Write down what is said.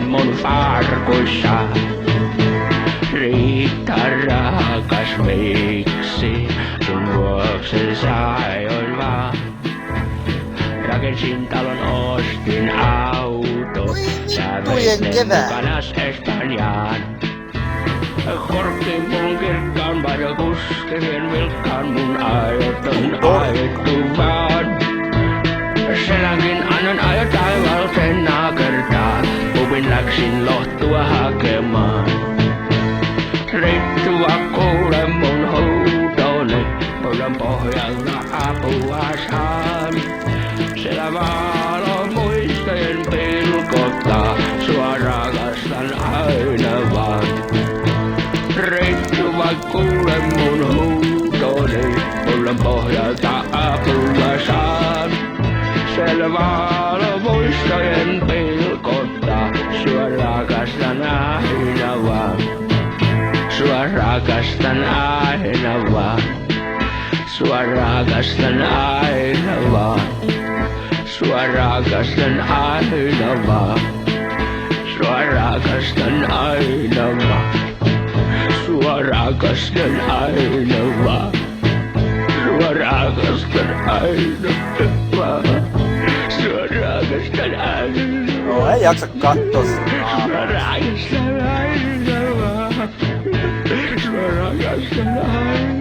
mun farkuissa. Riitta rakas, miksi sun vuoksi sain vaan. Rakensin talon, ostin auto. Sä veit ne mukanas Espanjaan. Korkkiin mun kirkkaan paljon kuskevien vilkkaan mun ajot on ajettu vaan. Selänkin annan ajo taivalteen nakertaa, pupin läksin lohtua hakemaan. Rittua kuule mun huutoni, pollan pohjalta apua saan. Siellä valo muistojen pilkottaa, sua rakastan aina vaan. Rittua kuule mun huutoni, pollan pohjalta apua saan. Siellä valo muistojen pilkottaa, sua rakastan aina vaan. Sua rakastan aina vaan. Sua rakastan aina vaan. Sua rakastan aina vaan. Sua rakastan aina vaan. Sua rakastan aina vaan. Sua rakastan aina vaan. Sua rakastan aina. No ei jaksa kattoo sun Sua rakastan aina vaan. Sua rakastan aina.